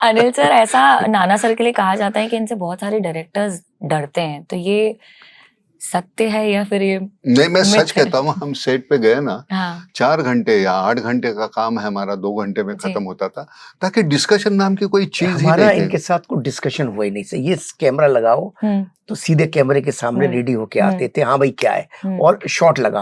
Anil sir, ऐसा नाना sir के लिए कहा जाता है कि इनसे बहुत सारे डायरेक्टर्स डरते हैं, तो ये सत्य है या फिर ये नहीं, मैं सच myth है? कहता हूँ, हम सेट पे गए ना, हाँ 4 घंटे या 8 घंटे का काम है हमारा 2 घंटे में जी। खत्म होता था, ताकि डिस्कशन नाम की कोई चीज ही हमारा नहीं थी। इनके साथ कोई डिस्कशन हुआ ही नहीं सर। ये कैमरा लगाओ तो सीधे कैमरे के सामने रेडी होके आते थे, हाँ भाई क्या है, और शॉट लगा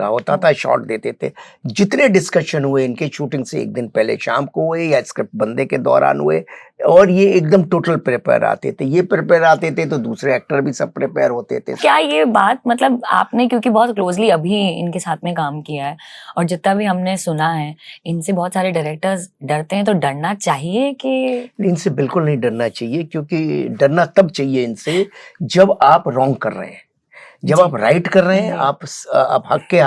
होता था, शॉट देते थे। जितने डिस्कशन हुए इनके शूटिंग से एक दिन पहले शाम को हुए या स्क्रिप्ट बनने के दौरान हुए, और ये एकदम टोटल प्रिपेयर आते थे। ये प्रिपेयर आते थे तो दूसरे एक्टर भी सब प्रिपेयर होते थे। क्या ये बात, मतलब आपने क्योंकि बहुत क्लोजली अभी इनके साथ में काम किया है और जितना भी हमने सुना है, इनसे बहुत सारे डायरेक्टर्स डरते हैं, तो डरना चाहिए कि? इनसे बिल्कुल नहीं डरना चाहिए, क्योंकि डरना तब चाहिए इनसे जब आप रॉन्ग कर रहे हैं। जब आप राइट कर रहे हैं, आप हक के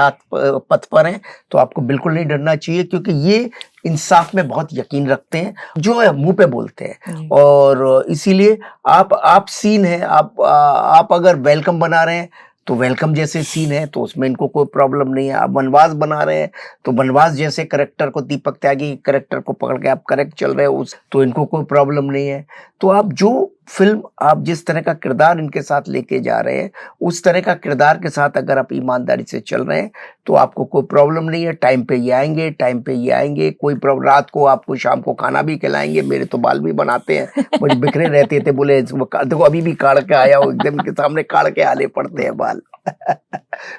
पथ पर हैं, तो आपको बिल्कुल नहीं डरना चाहिए, क्योंकि ये इंसाफ में बहुत यकीन रखते हैं, जो है मुंह पे बोलते हैं। और इसीलिए आप सीन है, आप अगर वेलकम बना रहे हैं तो वेलकम जैसे सीन है तो उसमें इनको कोई प्रॉब्लम नहीं है। आप वनवास बना रहे हैं तो वनवास जैसे करेक्टर को, दीपक त्यागी करेक्टर को पकड़ के आप करेक्ट चल रहे हो तो इनको कोई प्रॉब्लम नहीं है। तो आप जो फिल्म, आप जिस तरह का किरदार इनके साथ लेके जा रहे हैं, उस तरह का किरदार के साथ अगर आप ईमानदारी से चल रहे हैं तो आपको कोई प्रॉब्लम नहीं है। टाइम पे ये आएंगे, कोई प्रॉब्लम, रात को आपको शाम को खाना भी खिलाएंगे। मेरे तो बाल भी बनाते हैं, मुझे बिखरे रहते थे, बोले देखो अभी भी काट के आया हूँ, एकदम के सामने काट के आने पड़ते हैं बाल।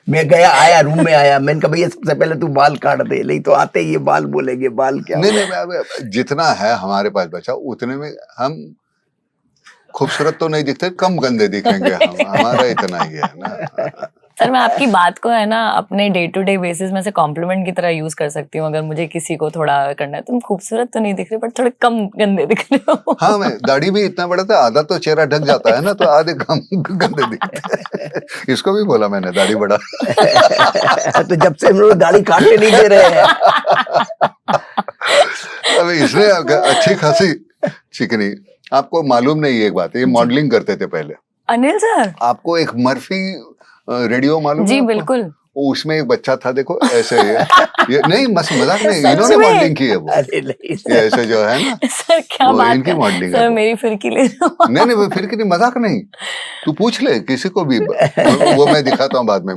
मैं आया रूम में आया, मैंने कहा भैया सबसे पहले तू बाल काट दे, नहीं तो आते ही ये बाल बोलेंगे बाल क्या। नहीं, जितना है हमारे पास बचा उतने में हम खूबसूरत तो नहीं दिखते, कम गंदे दिखेंगे हम, हमारा इतना ही है ना। सर, मैं आपकी बात को है ना अपने डे टू डे बेसिस में से कॉम्प्लीमेंट की तरह यूज कर सकती हूँ। अगर मुझे किसी को थोड़ा करना है, तुम खूबसूरत तो नहीं दिख रहे बट थोड़े कम गंदे दिख रहे हो। हाँ, मैं दाढ़ी भी इतना बड़ा था, आधा तो चेहरा ढक जाता है ना, तो आधे कम गंदे दिखते। इसको भी बोला मैंने दाढ़ी बड़ा। तो जब से हम लोग दाढ़ी काटने नहीं दे रहे हैं। अबे इसने अच्छी खासी चिकनी। आपको मालूम नहीं एक बात, ये मॉडलिंग करते थे पहले। अनिल सर, आपको एक मर्फी रेडियो मालूम जी है? बिल्कुल। उसमें एक बच्चा था, देखो ऐसे ये नहीं, मजाक नहीं, इन्होंने मॉडलिंग की है वो। ये ऐसे जो है ना सर, क्या बात इनकी मॉडलिंग है। सर, मेरी फिरकी ले लो। नहीं, वो फिरकी नहीं, मजाक नहीं, तू पूछ ले किसी को भी, वो मैं दिखाता हूँ बाद में।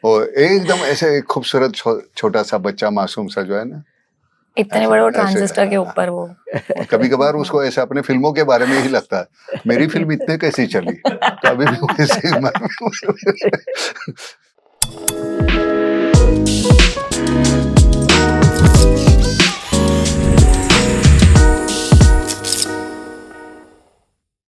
वो एकदम ऐसे एक खूबसूरत छोटा सा बच्चा, मासूम सा जो है ना, इतने बड़े वो ट्रांजिस्टर के ऊपर वो। कभी कभार उसको ऐसे अपने फिल्मों के बारे में ही लगता है, मेरी फिल्म इतने कैसी चली, तो अभी भी वैसे